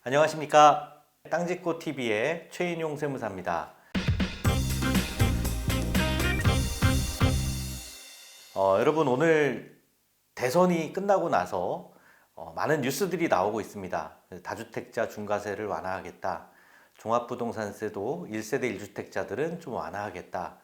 안녕하십니까. 땅짓고TV의 최인용 세무사입니다. 여러분, 오늘 대선이 끝나고 나서 많은 뉴스들이 나오고 있습니다. 다주택자 중과세를 완화하겠다. 종합부동산세도 1세대 1주택자들은 좀 완화하겠다.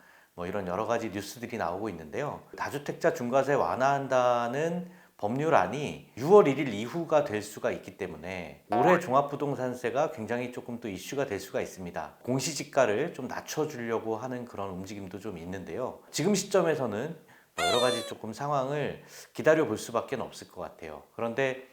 이런 여러 가지 뉴스들이 나오고 있는데요. 다주택자 중과세 완화한다는 법률안이 6월 1일 이후가 될 수가 있기 때문에 올해 종합부동산세가 굉장히 조금 또 이슈가 될 수가 있습니다. 공시지가를 좀 낮춰주려고 하는 그런 움직임도 좀 있는데요. 지금 시점에서는 여러 가지 조금 상황을 기다려 볼 수밖에 없을 것 같아요. 그런데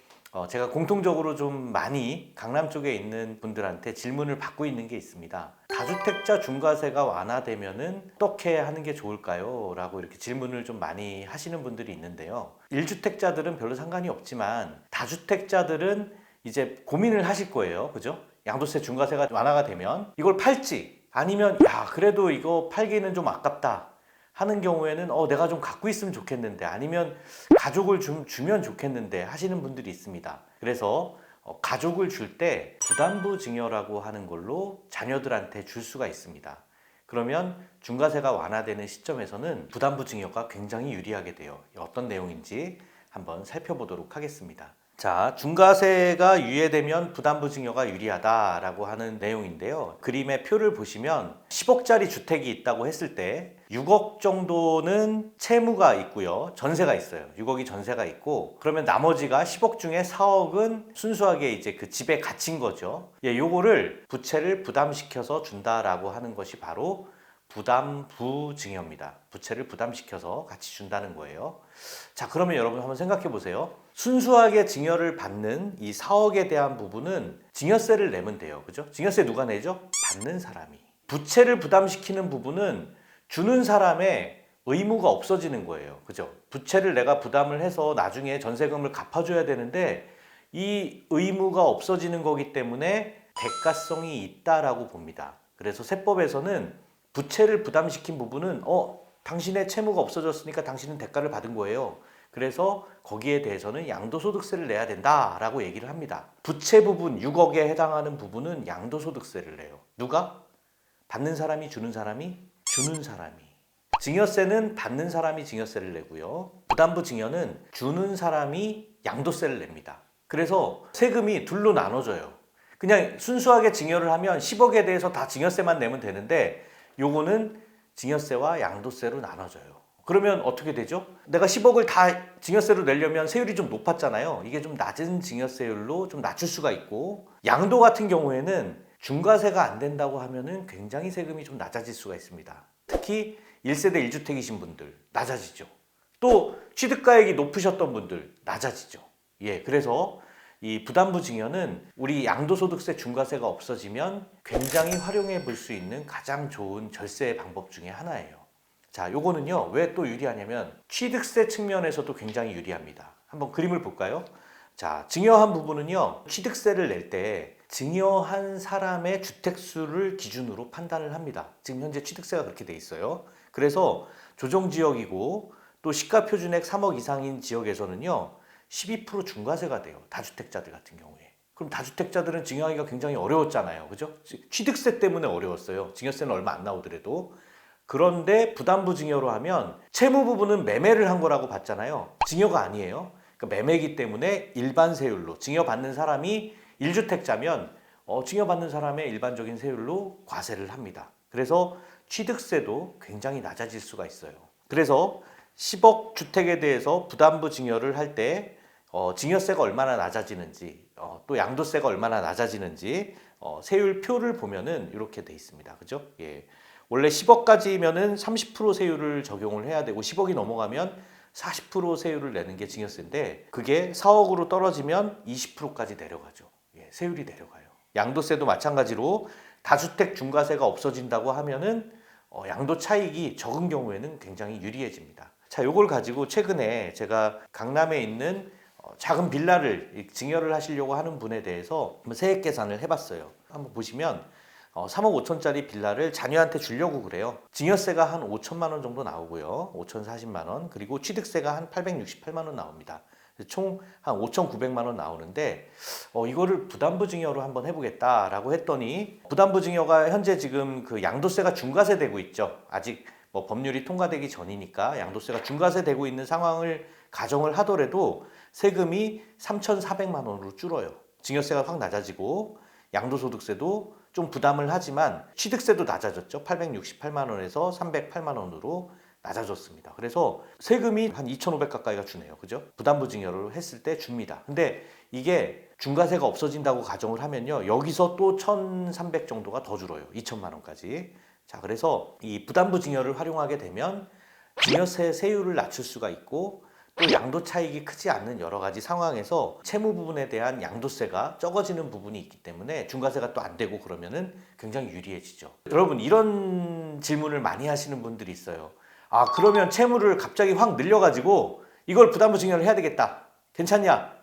제가 공통적으로 좀 많이 강남 쪽에 있는 분들한테 질문을 받고 있는 게 있습니다. 다주택자 중과세가 완화되면은 어떻게 하는 게 좋을까요? 라고 이렇게 질문을 좀 많이 하시는 분들이 있는데요. 1주택자들은 별로 상관이 없지만 다주택자들은 이제 고민을 하실 거예요. 그죠? 양도세 중과세가 완화가 되면 이걸 팔지 아니면 그래도 이거 팔기는 좀 아깝다 하는 경우에는 내가 좀 갖고 있으면 좋겠는데 아니면 가족을 좀 주면 좋겠는데 하시는 분들이 있습니다. 그래서 가족을 줄 때 부담부 증여라고 하는 걸로 자녀들한테 줄 수가 있습니다. 그러면 중과세가 완화되는 시점에서는 부담부 증여가 굉장히 유리하게 돼요. 어떤 내용인지 한번 살펴보도록 하겠습니다. 자, 중과세가 유예되면 부담부 증여가 유리하다라고 하는 내용인데요. 그림의 표를 보시면 10억짜리 주택이 있다고 했을 때 6억 정도는 채무가 있고요. 전세가 있어요. 6억이 전세가 있고 그러면 나머지가 10억 중에 4억은 순수하게 이제 그 집에 갇힌 거죠. 요거를 부채를 부담시켜서 준다라고 하는 것이 바로 부담부 증여입니다. 부채를 부담시켜서 같이 준다는 거예요. 자, 그러면 여러분 한번 생각해 보세요. 순수하게 증여를 받는 이 4억에 대한 부분은 증여세를 내면 돼요. 그죠? 증여세 누가 내죠? 받는 사람이. 부채를 부담시키는 부분은 주는 사람의 의무가 없어지는 거예요. 그죠? 부채를 내가 부담을 해서 나중에 전세금을 갚아줘야 되는데 이 의무가 없어지는 거기 때문에 대가성이 있다라고 봅니다. 그래서 세법에서는 부채를 부담시킨 부분은 당신의 채무가 없어졌으니까 당신은 대가를 받은 거예요. 그래서 거기에 대해서는 양도소득세를 내야 된다라고 얘기를 합니다. 부채 부분 6억에 해당하는 부분은 양도소득세를 내요. 누가? 받는 사람이 주는 사람이? 주는 사람이. 증여세는 받는 사람이 증여세를 내고요. 부담부 증여는 주는 사람이 양도세를 냅니다. 그래서 세금이 둘로 나눠져요. 그냥 순수하게 증여를 하면 10억에 대해서 다 증여세만 내면 되는데 요거는 증여세와 양도세로 나눠져요. 그러면 어떻게 되죠? 내가 10억을 다 증여세로 내려면 세율이 좀 높았잖아요. 이게 좀 낮은 증여세율로 좀 낮출 수가 있고 양도 같은 경우에는 중과세가 안 된다고 하면은 굉장히 세금이 좀 낮아질 수가 있습니다. 특히 1세대 1주택이신 분들 낮아지죠. 또 취득가액이 높으셨던 분들 낮아지죠. 그래서 이 부담부 증여는 우리 양도소득세 중과세가 없어지면 굉장히 활용해 볼 수 있는 가장 좋은 절세 방법 중에 하나예요. 자, 요거는요 왜 또 유리하냐면 취득세 측면에서도 굉장히 유리합니다. 한번 그림을 볼까요? 자, 증여한 부분은요 취득세를 낼 때 증여한 사람의 주택수를 기준으로 판단을 합니다. 지금 현재 취득세가 그렇게 돼 있어요. 그래서 조정지역이고 또 시가표준액 3억 이상인 지역에서는요 12% 중과세가 돼요. 다주택자들 같은 경우에. 그럼 다주택자들은 증여하기가 굉장히 어려웠잖아요. 그죠? 취득세 때문에 어려웠어요. 증여세는 얼마 안 나오더라도. 그런데 부담부 증여로 하면 채무 부분은 매매를 한 거라고 봤잖아요. 증여가 아니에요. 그러니까 매매이기 때문에 일반 세율로 증여받는 사람이 1주택자면 증여받는 사람의 일반적인 세율로 과세를 합니다. 그래서 취득세도 굉장히 낮아질 수가 있어요. 그래서 10억 주택에 대해서 부담부 증여를 할 때 증여세가 얼마나 낮아지는지 또 양도세가 얼마나 낮아지는지 세율표를 보면은 이렇게 돼 있습니다. 그죠? 원래 10억까지면은 30% 세율을 적용을 해야 되고 10억이 넘어가면 40% 세율을 내는 게 증여세인데 그게 4억으로 떨어지면 20%까지 내려가죠. 세율이 내려가요. 양도세도 마찬가지로 다주택 중과세가 없어진다고 하면은 양도 차익이 적은 경우에는 굉장히 유리해집니다. 자, 요걸 가지고 최근에 제가 강남에 있는 작은 빌라를 증여를 하시려고 하는 분에 대해서 한번 세액 계산을 해봤어요. 한번 보시면 3억 5천짜리 빌라를 자녀한테 주려고 그래요. 증여세가 한 5천만 원 정도 나오고요. 5,040만 원. 그리고 취득세가 한 868만 원 나옵니다. 총 한 5,900만 원 나오는데 이거를 부담부 증여로 한번 해보겠다라고 했더니 부담부 증여가 현재 지금 그 양도세가 중과세 되고 있죠. 아직 뭐 법률이 통과되기 전이니까 양도세가 중과세 되고 있는 상황을 가정을 하더라도 세금이 3,400만 원으로 줄어요. 증여세가 확 낮아지고 양도소득세도 좀 부담을 하지만 취득세도 낮아졌죠. 868만 원에서 308만 원으로 낮아졌습니다. 그래서 세금이 한 2,500 가까이가 주네요. 그죠? 부담부 증여를 했을 때 줍니다. 근데 이게 중과세가 없어진다고 가정을 하면요. 여기서 또 1,300 정도가 더 줄어요. 2천만 원까지. 자, 그래서 이 부담부 증여를 활용하게 되면 증여세 세율을 낮출 수가 있고 또 양도 차익이 크지 않는 여러 가지 상황에서 채무 부분에 대한 양도세가 적어지는 부분이 있기 때문에 중과세가 또 안 되고 그러면은 굉장히 유리해지죠. 여러분 이런 질문을 많이 하시는 분들이 있어요. 아, 그러면 채무를 갑자기 확 늘려가지고 이걸 부담부 증여를 해야 되겠다. 괜찮냐?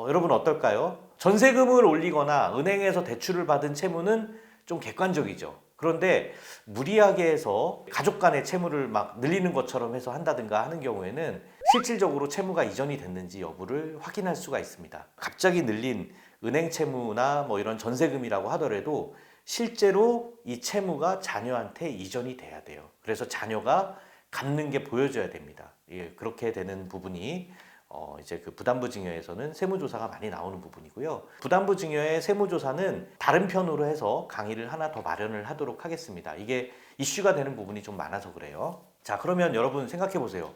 여러분 어떨까요? 전세금을 올리거나 은행에서 대출을 받은 채무는 좀 객관적이죠. 그런데 무리하게 해서 가족 간의 채무를 막 늘리는 것처럼 해서 한다든가 하는 경우에는 실질적으로 채무가 이전이 됐는지 여부를 확인할 수가 있습니다. 갑자기 늘린 은행 채무나 뭐 이런 전세금이라고 하더라도 실제로 이 채무가 자녀한테 이전이 돼야 돼요. 그래서 자녀가 갚는 게 보여져야 됩니다. 예, 그렇게 되는 부분이 이제 그 부담부 증여에서는 세무조사가 많이 나오는 부분이고요. 부담부 증여의 세무조사는 다른 편으로 해서 강의를 하나 더 마련을 하도록 하겠습니다. 이게 이슈가 되는 부분이 좀 많아서 그래요. 자, 그러면 여러분 생각해 보세요.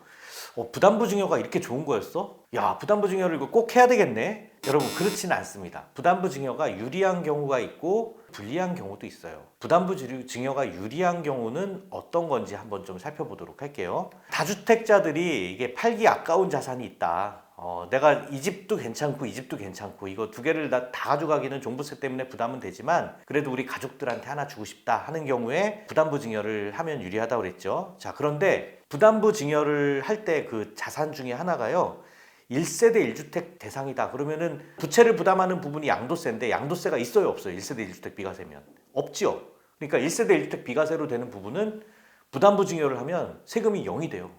부담부 증여가 이렇게 좋은 거였어? 야, 부담부 증여를 이거 꼭 해야 되겠네? 여러분 그렇지는 않습니다. 부담부 증여가 유리한 경우가 있고 불리한 경우도 있어요. 부담부 증여가 유리한 경우는 어떤 건지 한번 좀 살펴보도록 할게요. 다주택자들이 이게 팔기 아까운 자산이 있다. 내가 이 집도 괜찮고 이 집도 괜찮고 이거 두 개를 다 가져가기는 종부세 때문에 부담은 되지만 그래도 우리 가족들한테 하나 주고 싶다 하는 경우에 부담부 증여를 하면 유리하다고 그랬죠. 자, 그런데 부담부 증여를 할 때 그 자산 중에 하나가요. 1세대 1주택 대상이다. 그러면은 부채를 부담하는 부분이 양도세인데 양도세가 있어요, 없어요? 1세대 1주택 비과세면 없죠. 그러니까 1세대 1주택 비과세로 되는 부분은 부담부 증여를 하면 세금이 0이 돼요.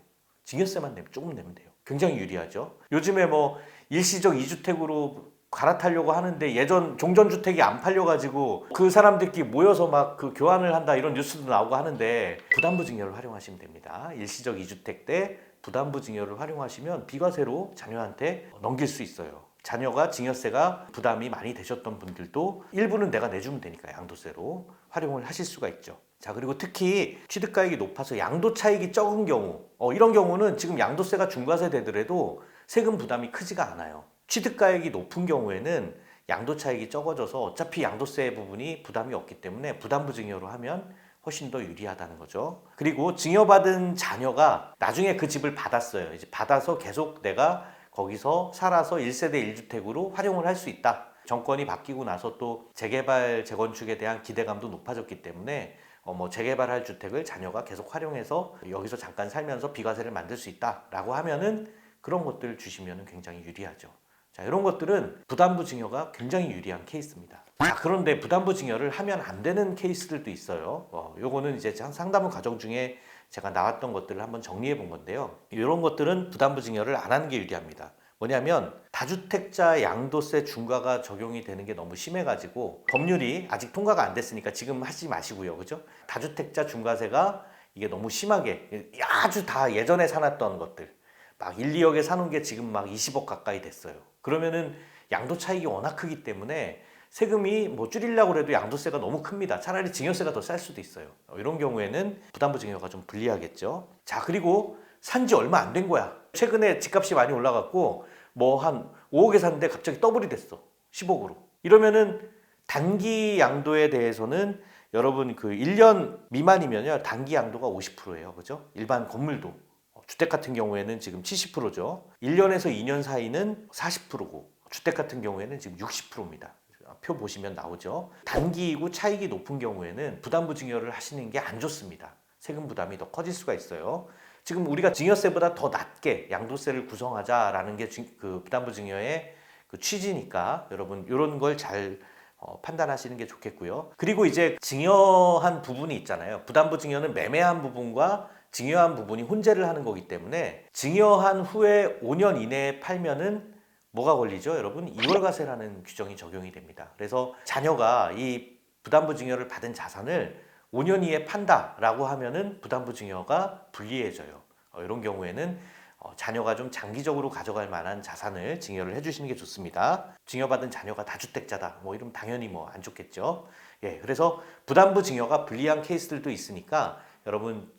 증여세만 내면 조금 내면 돼요. 굉장히 유리하죠. 요즘에 뭐 일시적 2주택으로 갈아타려고 하는데 예전 종전주택이 안 팔려가지고 그 사람들끼리 모여서 막 그 교환을 한다 이런 뉴스도 나오고 하는데 부담부 증여를 활용하시면 됩니다. 일시적 2주택 때 부담부 증여를 활용하시면 비과세로 자녀한테 넘길 수 있어요. 자녀가 증여세가 부담이 많이 되셨던 분들도 일부는 내가 내주면 되니까 양도세로 활용을 하실 수가 있죠. 자, 그리고 특히 취득가액이 높아서 양도 차익이 적은 경우 이런 경우는 지금 양도세가 중과세 되더라도 세금 부담이 크지가 않아요. 취득가액이 높은 경우에는 양도 차익이 적어져서 어차피 양도세 부분이 부담이 없기 때문에 부담부 증여로 하면 훨씬 더 유리하다는 거죠. 그리고 증여받은 자녀가 나중에 그 집을 받았어요. 이제 받아서 계속 내가 거기서 살아서 1세대 1주택으로 활용을 할 수 있다. 정권이 바뀌고 나서 또 재개발, 재건축에 대한 기대감도 높아졌기 때문에 뭐 재개발할 주택을 자녀가 계속 활용해서 여기서 잠깐 살면서 비과세를 만들 수 있다라고 하면은 그런 것들 주시면은 굉장히 유리하죠. 자, 이런 것들은 부담부 증여가 굉장히 유리한 케이스입니다. 자, 그런데 부담부 증여를 하면 안 되는 케이스들도 있어요. 요거는 이제 상담원 과정 중에 제가 나왔던 것들을 한번 정리해 본 건데요. 이런 것들은 부담부 증여를 안 하는 게 유리합니다. 뭐냐면 다주택자 양도세 중과가 적용이 되는 게 너무 심해가지고 법률이 아직 통과가 안 됐으니까 지금 하지 마시고요. 그죠? 다주택자 중과세가 이게 너무 심하게 아주 다 예전에 사놨던 것들 막 1, 2억에 사놓은 게 지금 막 20억 가까이 됐어요. 그러면은 양도 차익이 워낙 크기 때문에 세금이 뭐 줄이려고 해도 양도세가 너무 큽니다. 차라리 증여세가 더 쌀 수도 있어요. 이런 경우에는 부담부 증여가 좀 불리하겠죠. 자, 그리고 산지 얼마 안 된 거야. 최근에 집값이 많이 올라갔고 뭐 한 5억에 샀는데 갑자기 더블이 됐어. 10억으로. 이러면은 단기 양도에 대해서는 여러분 그 1년 미만이면요. 단기 양도가 50%예요. 그죠? 일반 건물도. 주택 같은 경우에는 지금 70%죠. 1년에서 2년 사이는 40%고 주택 같은 경우에는 지금 60%입니다. 표 보시면 나오죠. 단기이고 차익이 높은 경우에는 부담부 증여를 하시는 게 안 좋습니다. 세금 부담이 더 커질 수가 있어요. 지금 우리가 증여세보다 더 낮게 양도세를 구성하자라는 게 그 부담부 증여의 그 취지니까 여러분 이런 걸 잘 판단하시는 게 좋겠고요. 그리고 이제 증여한 부분이 있잖아요. 부담부 증여는 매매한 부분과 증여한 부분이 혼재를 하는 거기 때문에 증여한 후에 5년 이내에 팔면은 뭐가 걸리죠? 여러분, 이월과세라는 규정이 적용이 됩니다. 그래서 자녀가 이 부담부 증여를 받은 자산을 5년 이에 판다라고 하면은 부담부 증여가 불리해져요. 이런 경우에는 자녀가 좀 장기적으로 가져갈 만한 자산을 증여를 해주시는 게 좋습니다. 증여받은 자녀가 다주택자다, 뭐 이러면 당연히 뭐 안 좋겠죠. 예, 그래서 부담부 증여가 불리한 케이스들도 있으니까 여러분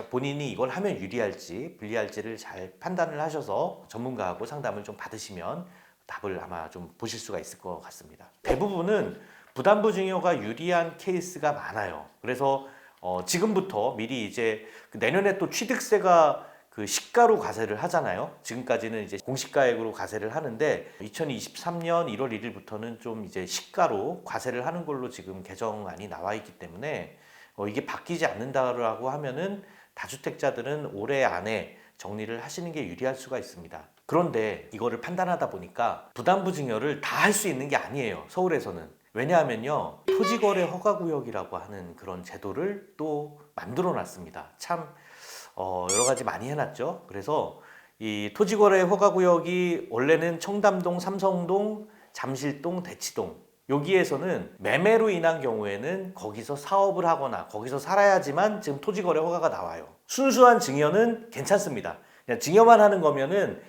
본인이 이걸 하면 유리할지 불리할지를 잘 판단을 하셔서 전문가하고 상담을 좀 받으시면 답을 아마 좀 보실 수가 있을 것 같습니다. 대부분은 부담부 증여가 유리한 케이스가 많아요. 그래서 지금부터 미리 이제 내년에 또 취득세가 그 시가로 과세를 하잖아요. 지금까지는 이제 공시가액으로 과세를 하는데 2023년 1월 1일부터는 좀 이제 시가로 과세를 하는 걸로 지금 개정안이 나와 있기 때문에 이게 바뀌지 않는다라고 하면은 다주택자들은 올해 안에 정리를 하시는 게 유리할 수가 있습니다. 그런데 이거를 판단하다 보니까 부담부 증여를 다 할 수 있는 게 아니에요. 서울에서는. 왜냐하면요, 토지거래 허가구역이라고 하는 그런 제도를 또 만들어 놨습니다. 참 여러 가지 많이 해놨죠. 그래서 이 토지거래 허가구역이 원래는 청담동, 삼성동, 잠실동, 대치동, 여기에서는 매매로 인한 경우에는 거기서 사업을 하거나 거기서 살아야지만 지금 토지거래 허가가 나와요. 순수한 증여는 괜찮습니다. 그냥 증여만 하는 거면은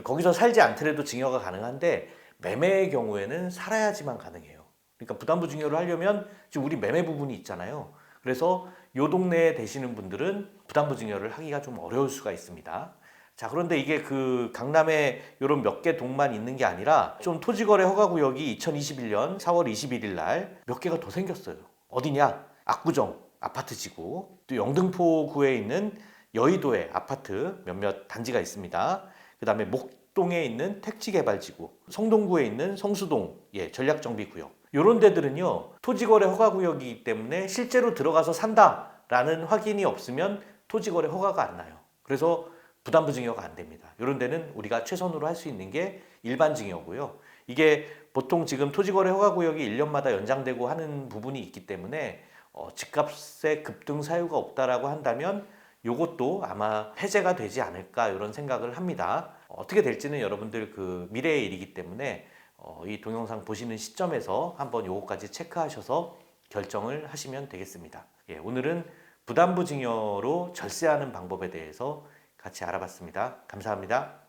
거기서 살지 않더라도 증여가 가능한데, 매매의 경우에는 살아야지만 가능해요. 그러니까 부담부 증여를 하려면 지금 우리 매매 부분이 있잖아요. 그래서 요 동네에 되시는 분들은 부담부 증여를 하기가 좀 어려울 수가 있습니다. 자, 그런데 이게 그 강남에 이런 몇 개 동만 있는 게 아니라 좀 토지거래 허가구역이 2021년 4월 21일 날 몇 개가 더 생겼어요. 어디냐? 압구정 아파트지구, 또 영등포구에 있는 여의도에 아파트 몇몇 단지가 있습니다. 그 다음에 목동에 있는 택지개발지구, 성동구에 있는 성수동 전략정비구역, 이런 데들은요 토지거래 허가구역이기 때문에 실제로 들어가서 산다라는 확인이 없으면 토지거래 허가가 안 나요. 그래서 부담부 증여가 안 됩니다. 이런 데는 우리가 최선으로 할 수 있는 게 일반 증여고요. 이게 보통 지금 토지거래 허가구역이 1년마다 연장되고 하는 부분이 있기 때문에 집값의 급등 사유가 없다라고 한다면 이것도 아마 해제가 되지 않을까 이런 생각을 합니다. 어떻게 될지는 여러분들 그 미래의 일이기 때문에 이 동영상 보시는 시점에서 한번 요거까지 체크하셔서 결정을 하시면 되겠습니다. 예, 오늘은 부담부 증여로 절세하는 방법에 대해서 같이 알아봤습니다. 감사합니다.